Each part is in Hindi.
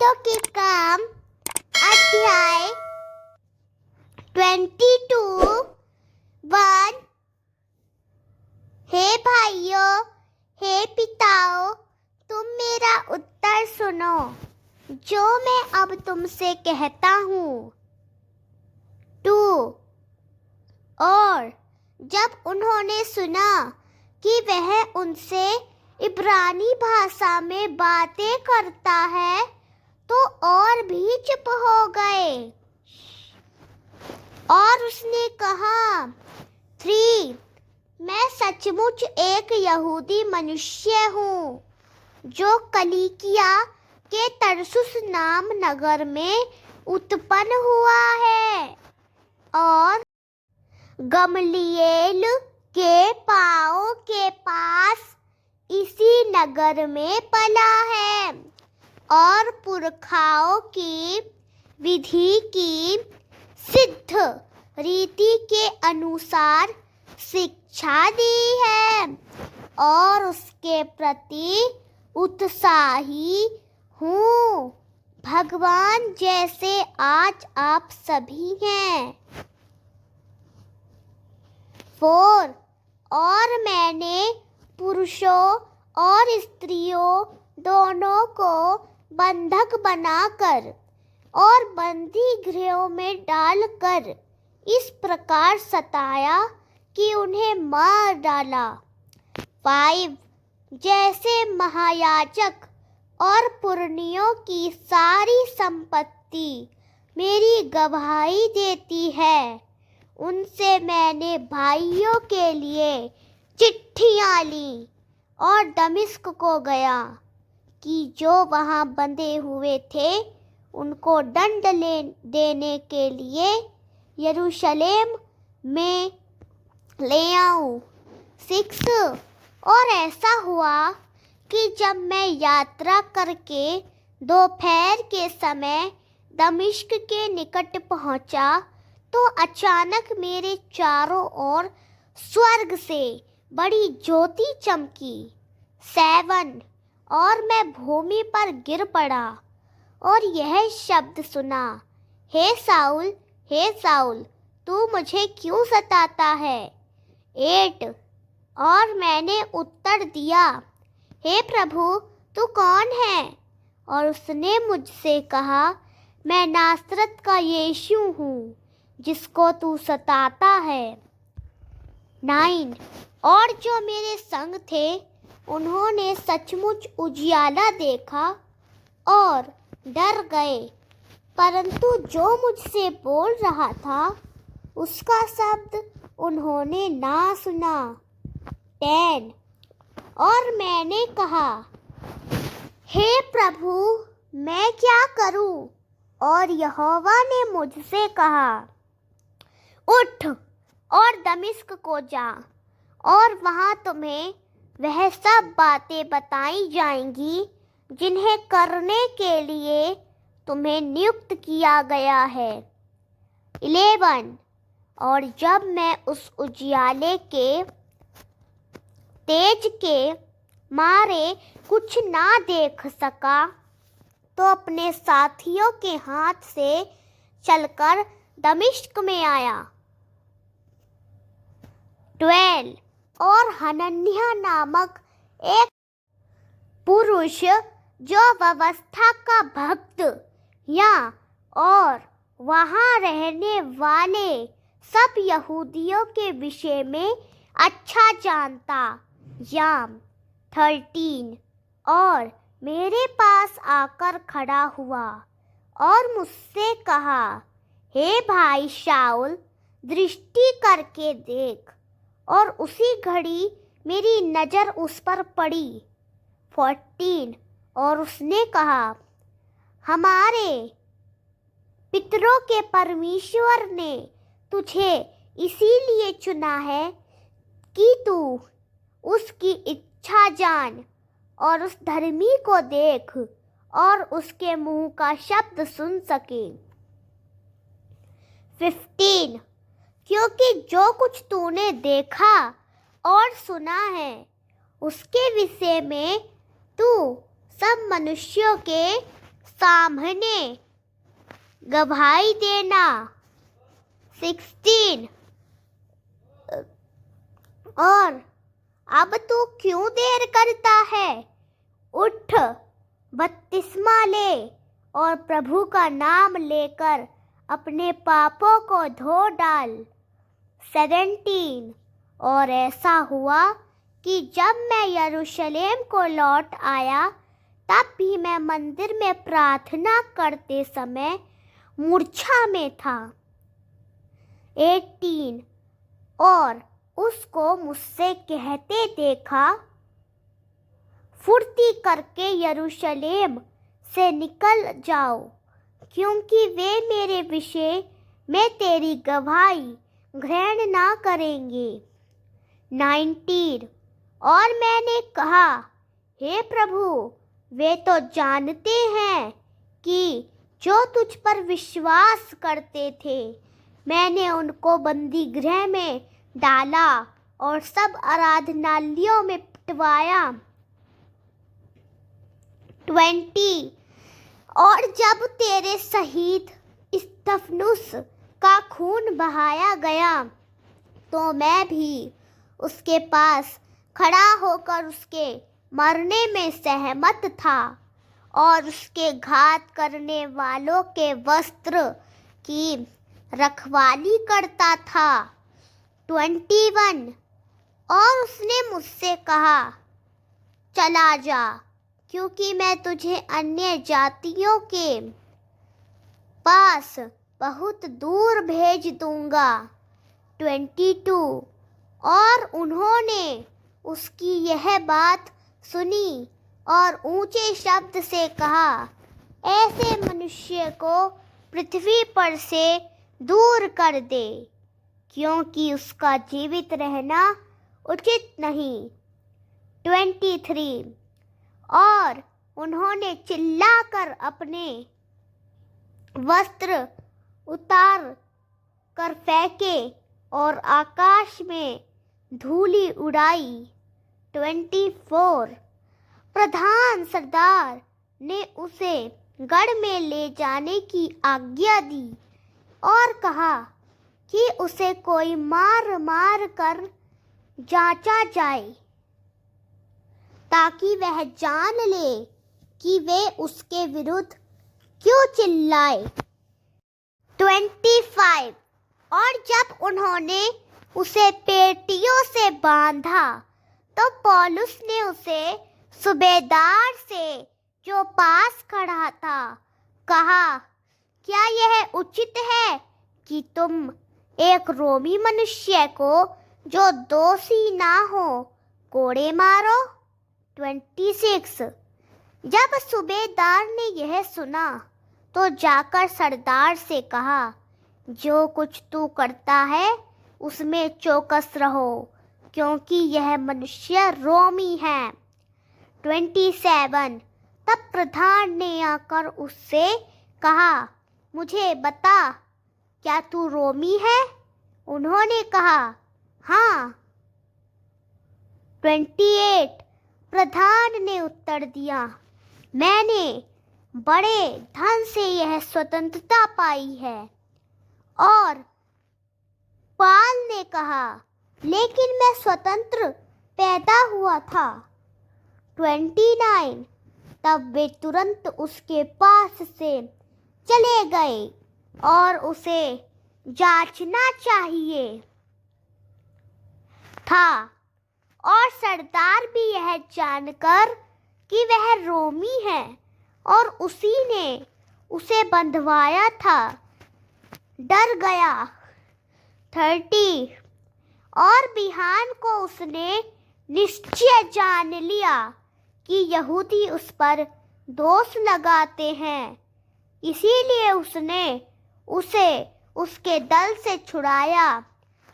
गीतों के काम अध्याय 22:1। हे भाइयों, हे पिताओं, तुम मेरा उत्तर सुनो जो मैं अब तुमसे कहता हूँ। 2 और जब उन्होंने सुना कि वह उनसे इब्रानी भाषा में बातें करता है तो और भी चुप हो गए। और उसने कहा, 3 मैं सचमुच एक यहूदी मनुष्य हूँ जो कलिकिया के तरसुस नाम नगर में उत्पन्न हुआ है और गमलीएल के पाँव के पास इसी नगर में पला है और पुरखाओं की विधि की सिद्ध रीति के अनुसार शिक्षा दी है और उसके प्रति उत्साही हूँ, भगवान जैसे आज आप सभी हैं। 4 और मैंने पुरुषों और स्त्रियों दोनों को बंधक बनाकर और बंदी गृहों में डालकर इस प्रकार सताया कि उन्हें मार डाला। 5 जैसे महायाजक और पुरनियों की सारी संपत्ति मेरी गवाही देती है, उनसे मैंने भाइयों के लिए चिट्ठियाँ ली और दमिश्क को गया कि जो वहाँ बंधे हुए थे उनको दंड देने के लिए यरूशलेम में ले आऊं। 6 और ऐसा हुआ कि जब मैं यात्रा करके दोपहर के समय दमिश्क के निकट पहुंचा तो अचानक मेरे चारों ओर स्वर्ग से बड़ी ज्योति चमकी। 7 और मैं भूमि पर गिर पड़ा और यह शब्द सुना, हे साउल, तू मुझे क्यों सताता है? 8 और मैंने उत्तर दिया, हे प्रभु, तू कौन है? और उसने मुझसे कहा, मैं नासरत का यीशु हूँ जिसको तू सताता है। 9 और जो मेरे संग थे उन्होंने सचमुच उजियाला देखा और डर गए, परंतु जो मुझसे बोल रहा था उसका शब्द उन्होंने ना सुना। 10 और मैंने कहा, हे प्रभु, मैं क्या करूं? और यहोवा ने मुझसे कहा, उठ और दमिश्क को जा और वहाँ तुम्हें वह सब बातें बताई जाएंगी जिन्हें करने के लिए तुम्हें नियुक्त किया गया है। 11 और जब मैं उस उजियाले के तेज के मारे कुछ ना देख सका तो अपने साथियों के हाथ से चलकर दमिश्क में आया। 12 और हनन्याह नामक एक पुरुष जो व्यवस्था का भक्त या और वहाँ रहने वाले सब यहूदियों के विषय में अच्छा जानता, याम 13 और मेरे पास आकर खड़ा हुआ और मुझसे कहा, हे भाई शाऊल, दृष्टि करके देख। और उसी घड़ी मेरी नज़र उस पर पड़ी। 14 और उसने कहा, हमारे पितरों के परमेश्वर ने तुझे इसीलिए चुना है कि तू उसकी इच्छा जान और उस धर्मी को देख और उसके मुंह का शब्द सुन सके। 15 क्योंकि जो कुछ तूने देखा और सुना है उसके विषय में तू सब मनुष्यों के सामने गवाही देना। 16 और अब तू क्यों देर करता है? उठ, बपतिस्मा ले और प्रभु का नाम लेकर अपने पापों को धो डाल। 17 और ऐसा हुआ कि जब मैं यरूशलेम को लौट आया तब भी मैं मंदिर में प्रार्थना करते समय मूर्छा में था। 18 और उसको मुझसे कहते देखा, फुर्ती करके यरूशलेम से निकल जाओ, क्योंकि वे मेरे विषय में तेरी गवाही ग्रहण ना करेंगे। 19 और मैंने कहा, हे प्रभु, वे तो जानते हैं कि जो तुझ पर विश्वास करते थे मैंने उनको बंदी गृह में डाला और सब आराधनालयों में पिटवाया। 20 और जब तेरे शहीद स्तिफनुस का खून बहाया गया तो मैं भी उसके पास खड़ा होकर उसके मरने में सहमत था और उसके घात करने वालों के वस्त्र की रखवाली करता था। 21 और उसने मुझसे कहा, चला जा, क्योंकि मैं तुझे अन्य जातियों के पास बहुत दूर भेज दूंगा। 22 और उन्होंने उसकी यह बात सुनी और ऊंचे शब्द से कहा, ऐसे मनुष्य को पृथ्वी पर से दूर कर दे, क्योंकि उसका जीवित रहना उचित नहीं। 23 और उन्होंने चिल्लाकर अपने वस्त्र उतार कर फेंके और आकाश में धूलि उड़ाई। 24 प्रधान सरदार ने उसे गढ़ में ले जाने की आज्ञा दी और कहा कि उसे कोई मार मार कर जांचा जाए, ताकि वह जान ले कि वे उसके विरुद्ध क्यों चिल्लाए। 25 और जब उन्होंने उसे पेटियों से बांधा तो पौलुस ने उसे सूबेदार से जो पास खड़ा था कहा, क्या यह उचित है कि तुम एक रोमी मनुष्य को जो दोषी ना हो कोड़े मारो। 26 जब सूबेदार ने यह सुना तो जाकर सरदार से कहा, जो कुछ तू करता है उसमें चौकस रहो, क्योंकि यह मनुष्य रोमी है। 27 तब प्रधान ने आकर उससे कहा, मुझे बता, क्या तू रोमी है? उन्होंने कहा, हाँ। 28 प्रधान ने उत्तर दिया, मैंने बड़े धन से यह स्वतंत्रता पाई है। और पाल ने कहा, लेकिन मैं स्वतंत्र पैदा हुआ था। 29 तब वे तुरंत उसके पास से चले गए और उसे जांचना चाहिए था, और सरदार भी यह जानकर कि वह रोमी है और उसी ने उसे बंधवाया था, डर गया। 30 और बिहान को उसने निश्चय जान लिया कि यहूदी उस पर दोष लगाते हैं, इसीलिए उसने उसे उसके दल से छुड़ाया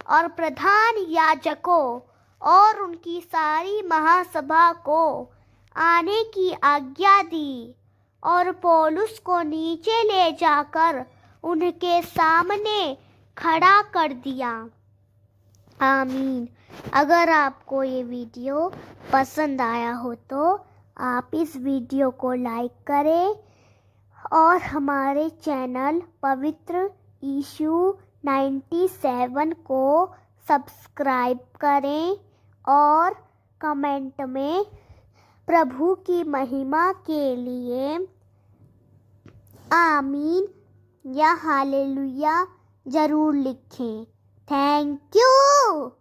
और प्रधान याजकों और उनकी सारी महासभा को आने की आज्ञा दी और पौलुस को नीचे ले जाकर उनके सामने खड़ा कर दिया। आमीन। अगर आपको ये वीडियो पसंद आया हो तो आप इस वीडियो को लाइक करें और हमारे चैनल पवित्र यीशु 97 को सब्सक्राइब करें और कमेंट में प्रभु की महिमा के लिए आमीन या हालेलुया जरूर लिखें। Thank you.